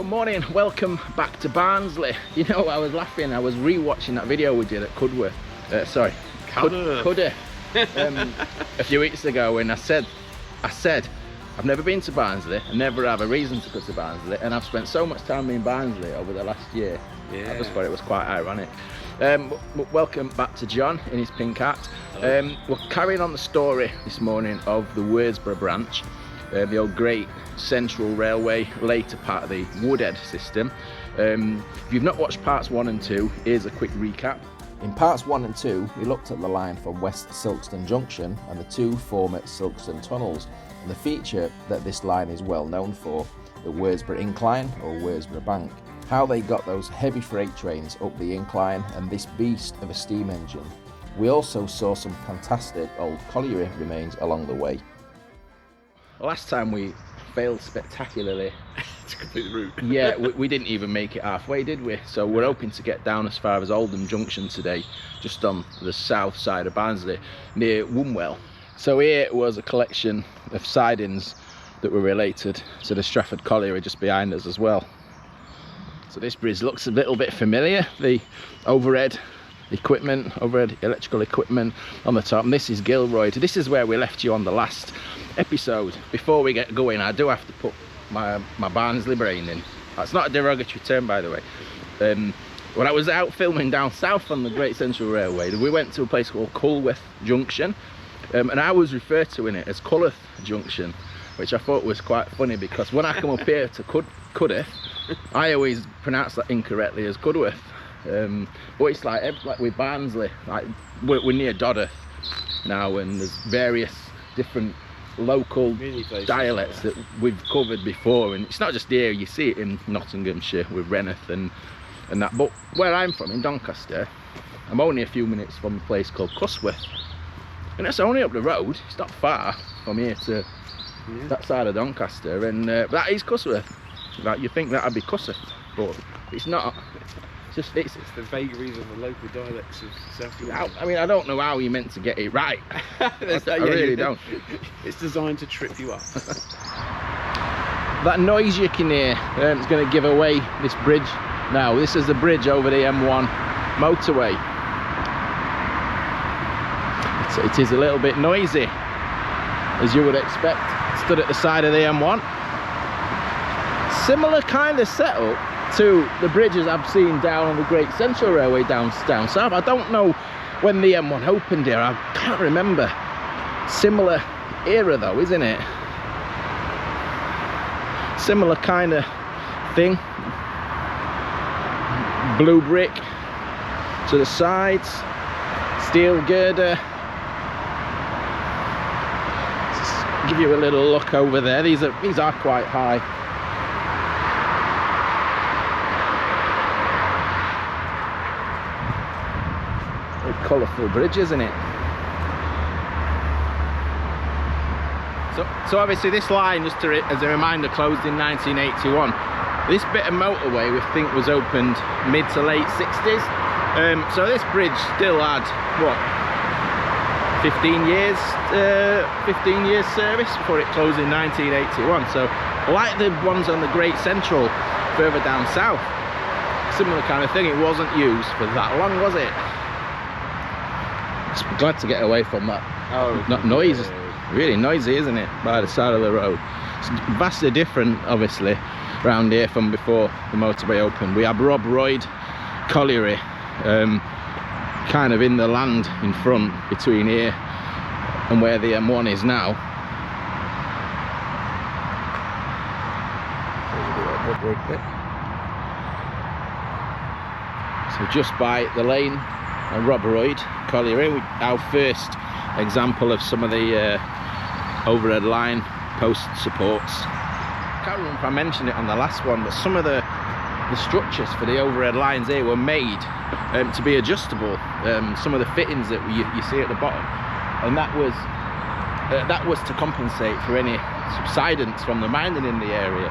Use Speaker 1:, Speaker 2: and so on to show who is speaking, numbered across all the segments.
Speaker 1: Good morning, welcome back to Barnsley. You know, I was laughing, I was re-watching that video we did at Cudworth, Cudworth, a few weeks ago, and I said, I've never been to Barnsley, I never have a reason to go to Barnsley, and I've spent so much time in Barnsley over the last year. Yeah. I just thought it was quite ironic. Welcome back to John in his pink hat. We're carrying on the story this morning of the Worsbrough Branch, the old Great Central Railway, later part of the Woodhead system. If you've not watched parts 1 and 2, here's a quick recap. In parts 1 and 2, we looked at the line from West Silkstone Junction and the two former Silkstone tunnels, and the feature that this line is well known for, the Worsbrough Incline or Worsbrough Bank. How they got those heavy freight trains up the incline and this beast of a steam engine. We also saw some fantastic old colliery remains along the way. Last time we failed spectacularly
Speaker 2: to complete the route.
Speaker 1: Yeah, we didn't even make it halfway, did we? So we're hoping to get down as far as Oldham Junction today, just on the south side of Barnsley, near Wombwell. So here was a collection of sidings that were related to the Stratford Colliery just behind us as well. So this bridge looks a little bit familiar, the overhead electrical equipment on the top, and this is Gilroyd. This is where we left you on the last episode. Before we get going, I do have to put my Barnsley brain in. That's not a derogatory term, by the way. When I was out filming down south on the Great Central Railway, we went to a place called Coalfields Junction, and I was referred to in it as Cullerth Junction, which I thought was quite funny because when I come up here to Cudworth, I always pronounce that incorrectly as Cudworth. But it's like with Barnsley, like we're near Dodworth now, and there's various different local dialects that we've covered before, and it's not just here, you see it in Nottinghamshire with Reneth and that. But where I'm from, in Doncaster, I'm only a few minutes from a place called Cusworth, and it's only up the road. It's not far from here to that side of Doncaster, and that is Cusworth. Like, you think that'd be Cusworth, but it's not. It's
Speaker 2: the vagaries of the local dialects of South Yorkshire.
Speaker 1: I mean, I don't know how you meant to get it right. I really don't.
Speaker 2: It's designed to trip you up.
Speaker 1: That noise you can hear is going to give away this bridge. Now, this is the bridge over the M1 motorway. It is a little bit noisy, as you would expect. Stood at the side of the M1. Similar kind of setup to the bridges I've seen down on the Great Central Railway down south. I don't know when the M1 opened here, I can't remember. Similar era though, isn't it? Similar kind of thing. Blue brick to the sides, steel girder. Just give you a little look over there. These are quite high. Colourful bridge, isn't it? So obviously this line, just as a reminder, closed in 1981. This bit of motorway we think was opened mid to late 60s. So this bridge still had what, 15 years service before it closed in 1981. So like the ones on the Great Central further down south, similar kind of thing. It wasn't used for that long, was it? Glad to get away from that noise. Really noisy, isn't it, by the side of the road. It's vastly different obviously around here from before the motorway opened. We have Rob Royd Colliery kind of in the land in front between here and where the M1 is now. So just by the lane and Rob Royd Colliery, our first example of some of the overhead line post supports. I can't remember if I mentioned it on the last one, but some of the structures for the overhead lines here were made to be adjustable. Some of the fittings that you see at the bottom, and that was to compensate for any subsidence from the mining in the area,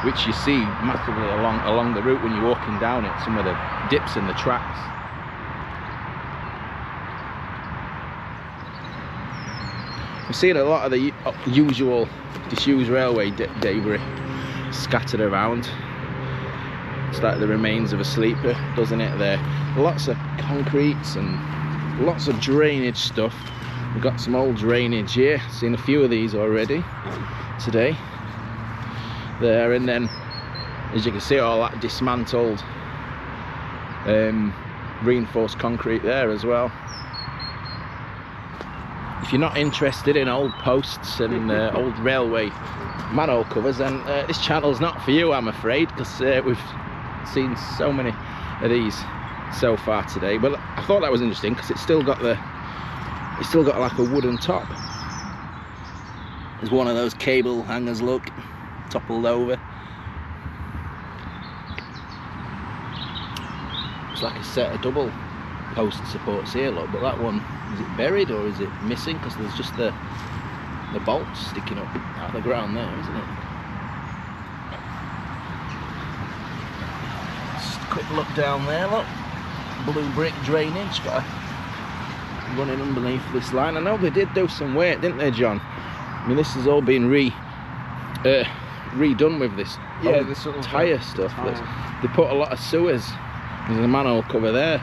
Speaker 1: which you see massively along the route when you're walking down it. Some of the dips in the tracks. We've seen a lot of the usual disused railway debris scattered around. looks like the remains of a sleeper, doesn't it? There, lots of concretes and lots of drainage stuff. We've got some old drainage here. Seen a few of these already today. There, and then as you can see, all that dismantled reinforced concrete there as well. If you're not interested in old posts and old railway manhole covers, then this channel's not for you, I'm afraid, because we've seen so many of these so far today. But I thought that was interesting because it's still got like a wooden top. There's one of those cable hangers, look, toppled over. It's like a set of double post supports here, look, but that one, is it buried or is it missing? Because there's just the bolts sticking up out of the ground there, isn't it? Just a quick look down there, look. Blue brick drainage, got a running underneath this line. I know they did do some work, didn't they, John? I mean, this has all been redone with this
Speaker 2: sort of
Speaker 1: tyre stuff. They put a lot of sewers. There's a manhole cover there.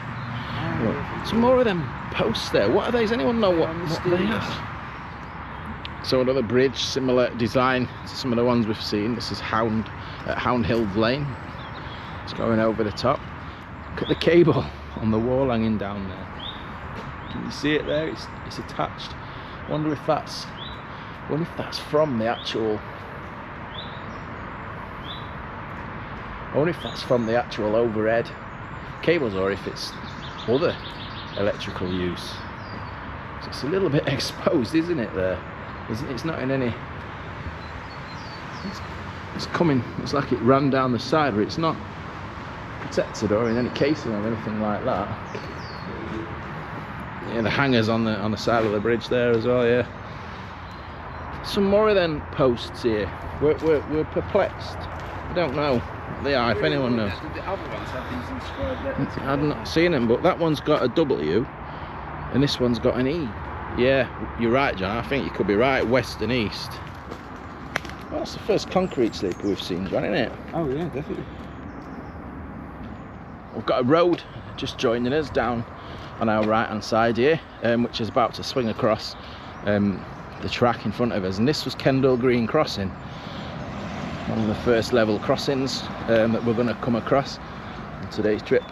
Speaker 1: Some more of them posts there. What are they? Does anyone know what they are? So another bridge, similar design to some of the ones we've seen. This is Houndhill Lane. It's going over the top. Look at the cable on the wall hanging down there. Can you see it there? It's attached. I wonder if that's from the actual. I wonder if that's from the actual overhead cables or if it's other electrical use. So it's a little bit exposed, isn't it? There, it's not in any. It's coming. It's like it ran down the side, but it's not protected or in any casing or anything like that. Yeah, the hangers on the side of the bridge there as well. Yeah. Some more of them posts here. We're perplexed. I don't know what they are. If anyone knows.
Speaker 2: The other ones have these inscribed letters.
Speaker 1: I've not seen them, but that one's got a W, and this one's got an E. Yeah, you're right, John. I think you could be right. West and east. Well, that's the first concrete sleeper we've seen, John, isn't it?
Speaker 2: Oh yeah, definitely.
Speaker 1: We've got a road just joining us down on our right hand side here, which is about to swing across the track in front of us, and this was Kendall Green Crossing, one of the first level crossings that we're going to come across on today's trip.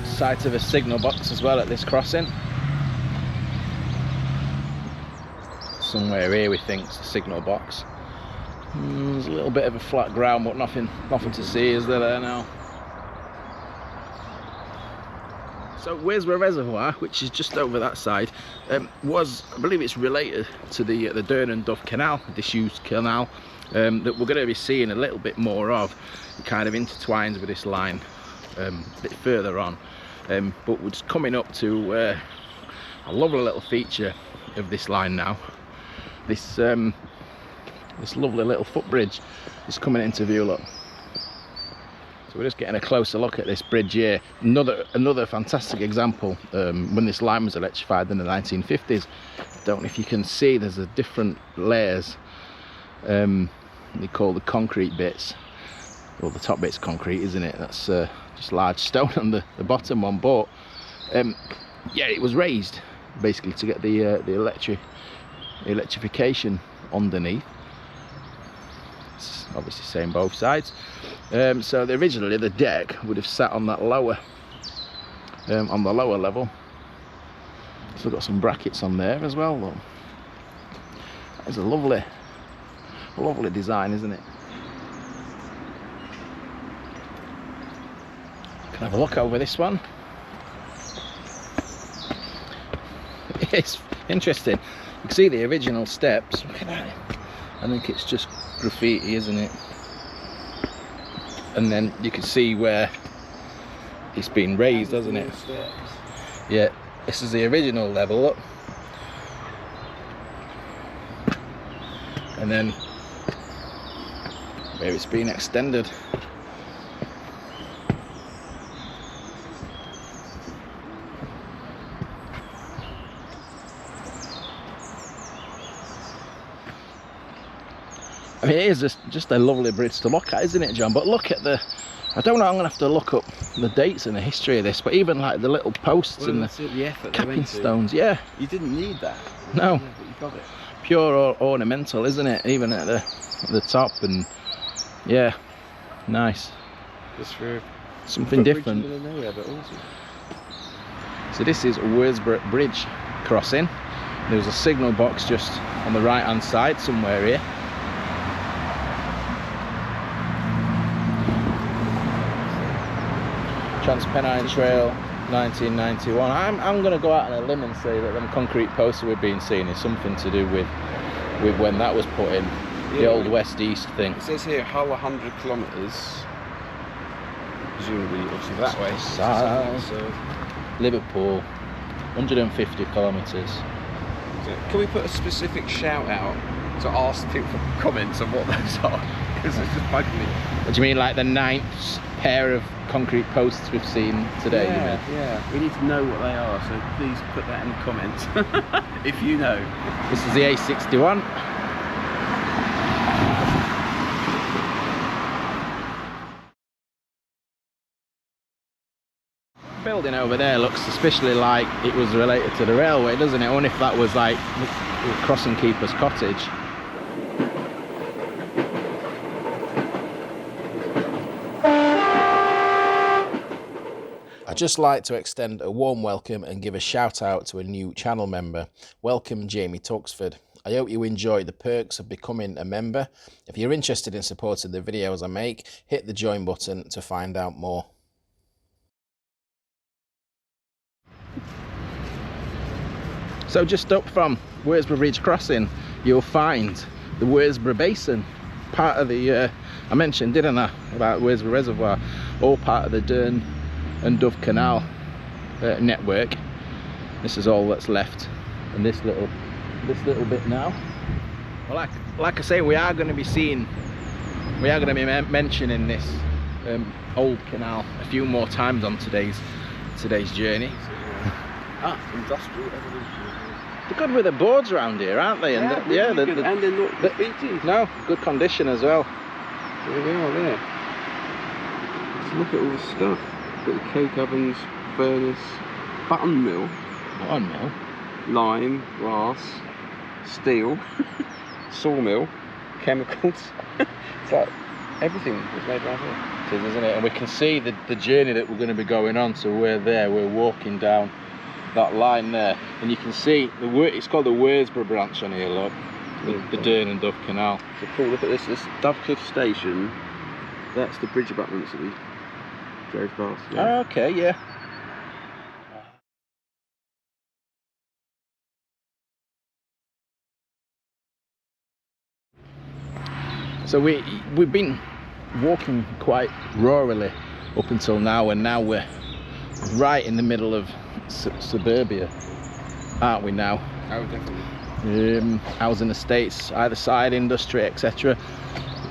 Speaker 1: Site of a signal box as well at this crossing. Somewhere here we think it's a signal box. There's a little bit of a flat ground, but nothing to see, is there now? So Worsbrough Reservoir, which is just over that side, was, I believe it's related to the Dearne Dove Canal, disused canal, that we're going to be seeing a little bit more of. It kind of intertwines with this line a bit further on, but we're just coming up to a lovely little feature of this line now. This lovely little footbridge is coming into view, look. So we're just getting a closer look at this bridge here. Another fantastic example when this line was electrified in the 1950s. Don't know if you can see, there's a different layers. They call the concrete bits. Well, the top bit's concrete, isn't it? That's just large stone on the bottom one. But yeah, it was raised basically to get the electrification underneath. It's obviously same both sides. So originally the deck would have sat on that lower, on the lower level. So we've got some brackets on there as well. Look. That's a lovely design, isn't it? Can have a look over this one. It's interesting. You can see the original steps. Look at that. I think it's just graffiti, isn't it? And then you can see where it's been raised, hasn't it? Yeah, this is the original level, look. And then where it's been extended. I mean, it is just a lovely bridge to look at, isn't it, John? But look at the, I don't know, I'm going to have to look up the dates and the history of this, but even like the little posts and
Speaker 2: the effort
Speaker 1: capping stones, yeah.
Speaker 2: You didn't need that.
Speaker 1: No.
Speaker 2: Yeah, but you got it.
Speaker 1: Pure ornamental, isn't it? Even at the top, and yeah, nice.
Speaker 2: Just for
Speaker 1: something different.
Speaker 2: In the middle of nowhere, but awesome.
Speaker 1: So this is Worsbrough Bridge crossing. There's a signal box just on the right hand side somewhere here. Transpennine Trail 1991. I'm going to go out on a limb and say that them concrete posts we've been seeing is something to do with when that was put in, the old west-east thing.
Speaker 2: It says here Hull 100 kilometres, presumably obviously that way.
Speaker 1: South.
Speaker 2: So
Speaker 1: Liverpool 150 kilometres.
Speaker 2: Can we put a specific shout out to ask people for comments on what those are? Because it's just bugging me.
Speaker 1: What do you mean, like the 9th pair of concrete posts we've seen today?
Speaker 2: Yeah. We need to know what they are, so please put that in the comments if you know.
Speaker 1: This is the A61. Building over there looks suspiciously like it was related to the railway, doesn't it? I wonder if that was like the crossing keeper's cottage. I'd just like to extend a warm welcome and give a shout out to a new channel member. Welcome, Jamie Tuxford. I hope you enjoy the perks of becoming a member. If you're interested in supporting the videos I make, hit the join button to find out more. So just up from Worsbrough Bridge crossing, you'll find the Worsborough Basin, part of the, I mentioned, didn't I, about Worsbrough Reservoir, all part of the Dearne and Dove Canal network. This is all that's left, and this little bit now. Well, like I say, we are going to be mentioning this old canal a few more times on today's journey.
Speaker 2: Industrial evolution.
Speaker 1: They're good with the boards around here, aren't they? And
Speaker 2: Yeah, and they're not graffiti.
Speaker 1: No, good condition as well.
Speaker 2: There we are there. Let's look at all the stuff. Got the coke ovens, furnace, button mill, lime, glass, steel, sawmill, chemicals. It's like everything was made around here.
Speaker 1: It is, isn't it? And we can see the journey that we're going to be going on. So we're walking down that line there, and you can see it's called the Worsbrough Branch on here, look, the Dearne and Dove Canal.
Speaker 2: So cool, look at this Dovecliff station. That's the bridge abutments that we drove past.
Speaker 1: Yeah. Oh, okay, yeah. So we've been walking quite rurally up until now, and now we're right in the middle of suburbia, aren't we now?
Speaker 2: Oh, definitely.
Speaker 1: Housing estates, either side, industry, etc.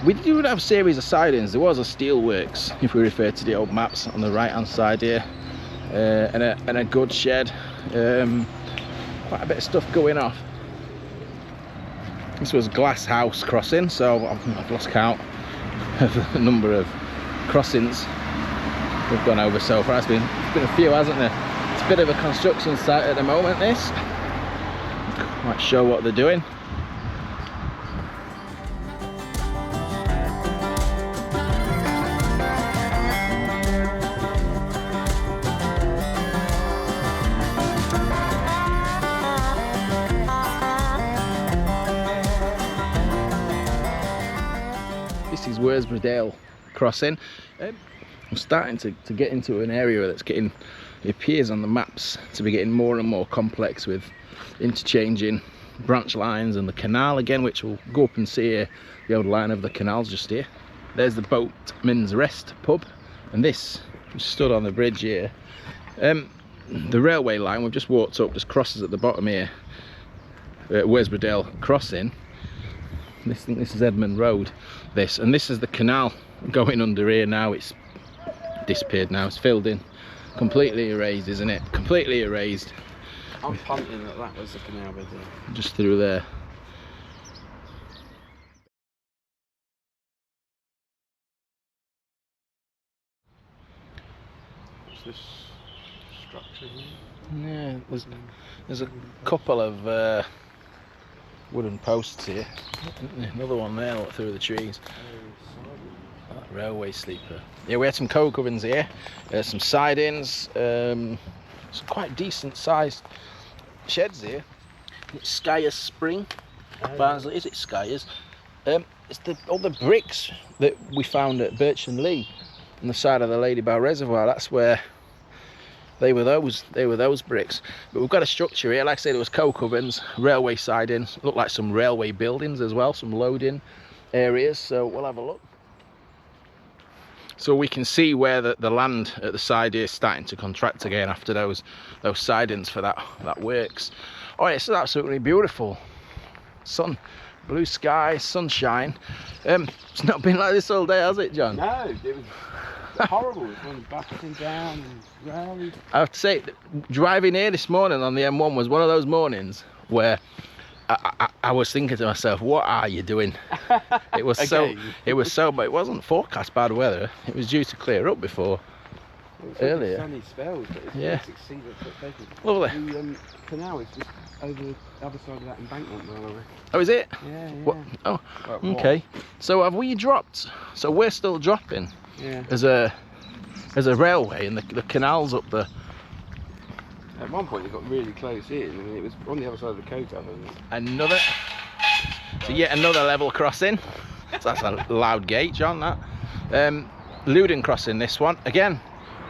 Speaker 1: We do have a series of sidings. There was a steelworks, if we refer to the old maps, on the right hand side here, and a goods shed. Quite a bit of stuff going off. This was Glasshouse crossing, so I've lost count of the number of crossings we've gone over so far. It's been a few, hasn't there? It's a bit of a construction site at the moment, this. Might show what they're doing. This is Worsbrough Dale crossing. I'm starting to get into an area that's getting, it appears on the maps to be getting more and more complex, with interchanging branch lines and the canal again, which we'll go up and see here. The old line of the canals just here. There's the Boatman's Rest pub, and this stood on the bridge here. The railway line we've just walked up just crosses at the bottom here, Worsbrough Dale crossing. This is Edmund Road, and this is the canal going under here now. It's disappeared now, it's filled in, completely erased, isn't it? Completely erased.
Speaker 2: I'm punting that was the canal bed there.
Speaker 1: Just through there.
Speaker 2: this structure here.
Speaker 1: Yeah, there's a couple of wooden posts here. Another one there, look, through the trees. That railway sleeper. Yeah, we had some coal ovens here, some sidings, some quite decent sized sheds here. It's Skyers Spring, Barnsley. Is it Skyers? It's all the bricks that we found at Birch and Lee on the side of the Ladybow Reservoir. That's where they were those bricks. But we've got a structure here. Like I say, there was coke ovens, railway sidings, looked like some railway buildings as well, some loading areas. So we'll have a look. So we can see where the land at the side here is starting to contract again after those sidings for that works. Oh, it's absolutely beautiful. Sun, blue sky, sunshine. It's not been like this all day, has it, John?
Speaker 2: No, it was horrible. It was going batting down and round.
Speaker 1: I have to say, driving here this morning on the M1 was one of those mornings where I was thinking to myself, what are you doing? It was so, but it wasn't forecast bad weather. It was due to clear up before earlier.
Speaker 2: Sunny spells, but it's
Speaker 1: yeah.
Speaker 2: exceeded expectations.
Speaker 1: Lovely.
Speaker 2: The canal is just over the other side of that embankment, by the way.
Speaker 1: Oh, is it?
Speaker 2: Yeah, yeah.
Speaker 1: What? Oh,
Speaker 2: Like
Speaker 1: okay. So have we dropped? So we're still dropping as a railway, and the canal's up there.
Speaker 2: At one point it got really close in, and it was on the other side of the coat oven.
Speaker 1: So yet another level crossing. So that's a loud gate, John, that. Lewden Crossing, this one. Again,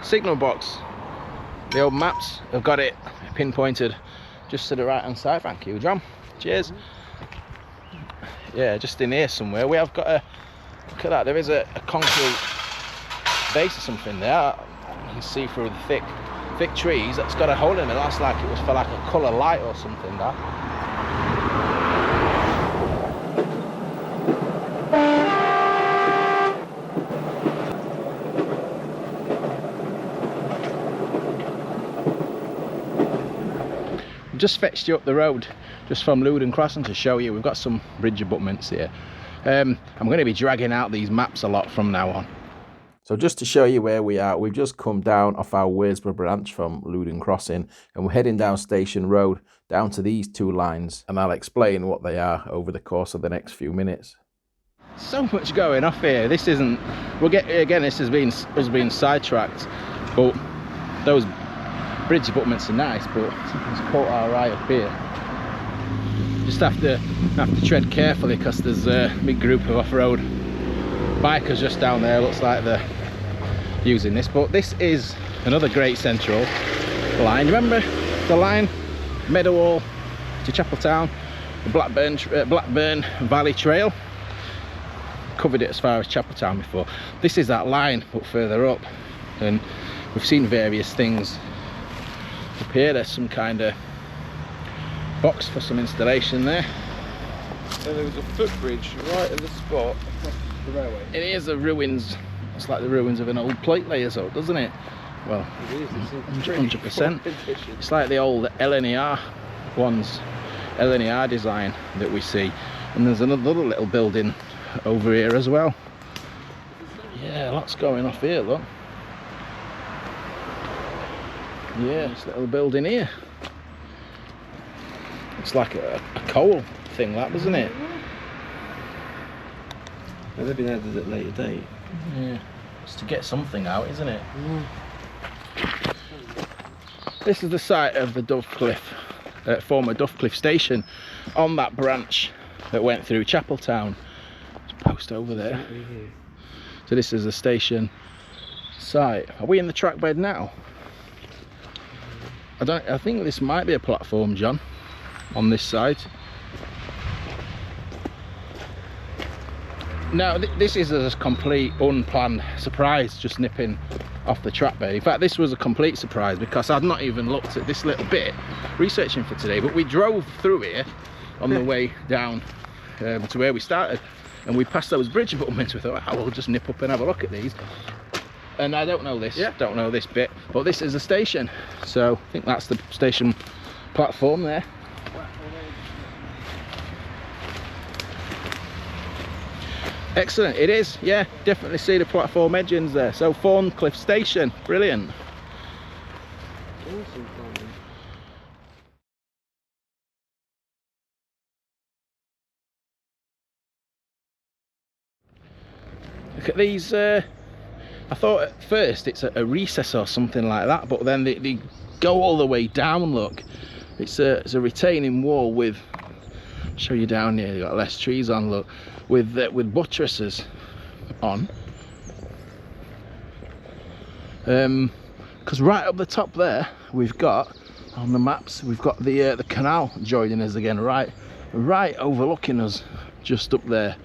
Speaker 1: signal box. The old maps have got it pinpointed just to the right hand side. Thank you, John. Cheers. Yeah, just in here somewhere. We have got a, look at that, there is a concrete base or something there. You can see through the thick trees. That's got a hole in it. That's like it was for like a colour light or something, that. Just fetched you up the road just from Lewden Crossing to show you. We've got some bridge abutments here. I'm going to be dragging out these maps a lot from now on. So just to show you where we are, we've just come down off our Worsbrough Branch from Lewden Crossing, and we're heading down Station Road down to these two lines, and I'll explain what they are over the course of the next few minutes. So much going off here. This isn't, we'll get, again, this has been us being sidetracked, but those bridge abutments are nice, but it's caught our eye up here. Just have to tread carefully because there's a big group of off-road bikers just down there. Looks like they're using this, but this is another great central line. Remember the line Meadowhall to Chapeltown, the Blackburn Valley Trail? Covered it as far as Chapeltown before. This is that line but further up, and we've seen various things up here. There's some kind of box for some installation there.
Speaker 2: So there was a footbridge right at the spot across the railway.
Speaker 1: It is the ruins. It's like the ruins of an old plate layer, so doesn't it? Well,
Speaker 2: it is. It's
Speaker 1: 100%. It's like the old LNER ones, LNER design that we see. And there's another little building over here as well. Yeah, lots going off here, look. Yeah, this little building here. It's like a coal thing, that, doesn't it?
Speaker 2: They've been added at a later date.
Speaker 1: Yeah, it's to get something out, isn't it?
Speaker 2: Yeah.
Speaker 1: This is the site of the former Dovecliff station on that branch that went through Chapeltown. There's a post over there.
Speaker 2: Exactly here.
Speaker 1: So this is the station site. Are we in the track bed now? I think this might be a platform, John, on this side. No, this is a complete unplanned surprise, just nipping off the track bed. In fact, this was a complete surprise because I'd not even looked at this little bit researching for today, but we drove through here on the way down to where we started, and we passed those bridge abutments. We thought, oh, we'll just nip up and have a look at these. And I don't know this, don't know this bit, but this is a station, so I think that's the station platform there. Excellent, it is, yeah, definitely see the platform edgings there. So Thorncliffe Station, brilliant.
Speaker 2: Awesome climbing.
Speaker 1: Look at these, I thought at first it's a recess or something like that, but then they go all the way down, look. It's a retaining wall with, I'll show you down here, you've got less trees on, look, with buttresses on. Because right up the top there, we've got, on the maps, we've got the canal joining us again, right overlooking us, just up there.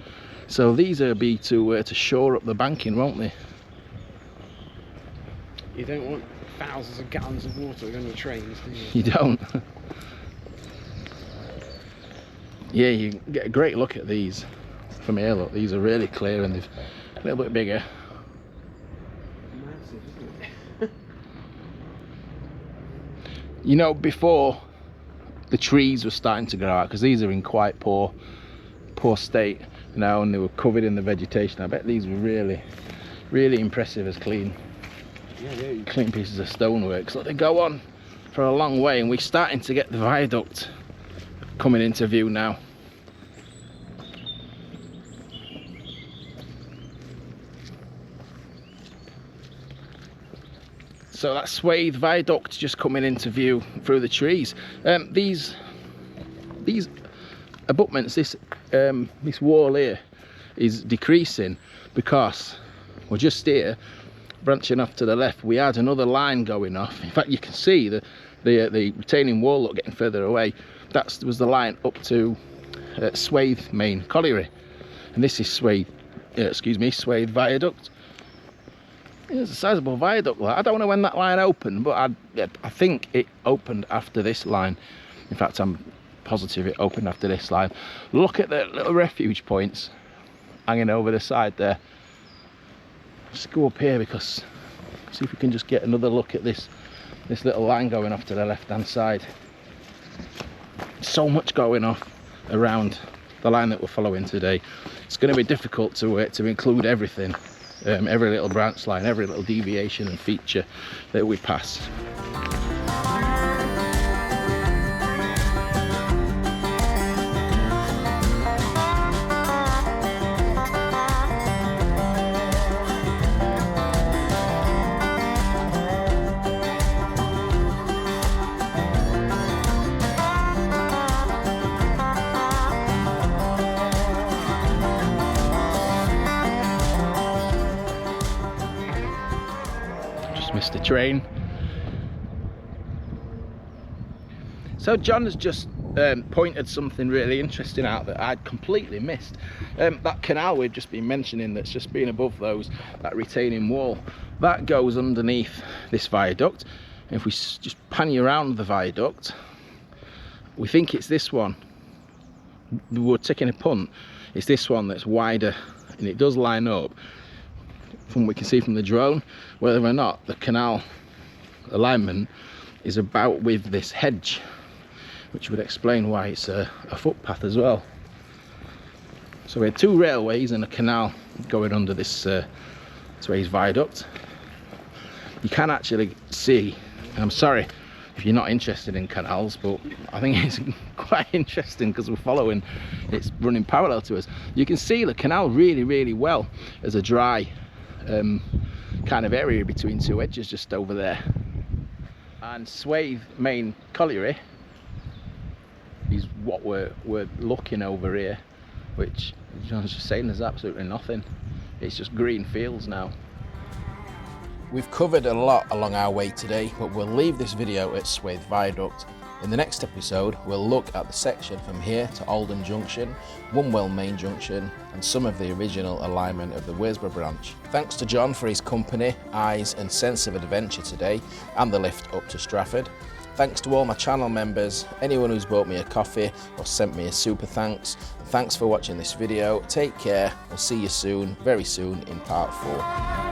Speaker 1: So these will be to shore up the banking, won't they?
Speaker 2: You don't want thousands of gallons of water on your trains, do you?
Speaker 1: You don't. Yeah, you get a great look at these from here, look. These are really clear and they're a little bit bigger.
Speaker 2: Massive, isn't it?
Speaker 1: You know, before the trees were starting to grow out, because these are in quite poor state now, and they were covered in the vegetation. I bet these were really impressive as clean pieces of stonework. So they go on for a long way, and we're starting to get the viaduct coming into view now. So that Swaye viaduct just coming into view through the trees. These abutments, this wall here is decreasing because we're just here, branching off to the left. We had another line going off. In fact, you can see the retaining wall, look, getting further away. That was the line up to Swaye main colliery, and this is Swaye viaduct. It's a sizable viaduct. I don't know when that line opened, but I think it opened after this line. In fact, I'm positive it opened after this line. Look at the little refuge points hanging over the side there. Let's go up here, because see if we can just get another look at this little line going off to the left hand side. So much going off around the line that we're following today. It's going to be difficult to include everything, every little branch line, every little deviation and feature that we pass. Missed the train. So John has just pointed something really interesting out that I'd completely missed. That canal we've just been mentioning, that's just been above those, that retaining wall, that goes underneath this viaduct. And if we just pan you around the viaduct, we think it's this one. We're taking a punt. It's this one that's wider, and it does line up, from what we can see from the drone, whether or not the canal alignment is about with this hedge, which would explain why it's a footpath as well. So we had two railways and a canal going under this Swaye viaduct. You can actually see, and I'm sorry if you're not interested in canals, but I think it's quite interesting because we're following, it's running parallel to us. You can see the canal really well as a dry kind of area between two edges just over there. And Swaye main colliery is what we're looking over here, which John's just saying there's absolutely nothing. It's just green fields now. We've covered a lot along our way today, but we'll leave this video at Swaye Viaduct. In the next episode, we'll look at the section from here to Oldham Junction, Wombwell Main Junction, and some of the original alignment of the Worsbrough Branch. Thanks to John for his company, eyes and sense of adventure today, and the lift up to Stratford. Thanks to all my channel members, anyone who's bought me a coffee or sent me a super thanks. And thanks for watching this video. Take care, and see you soon, very soon, in part 4.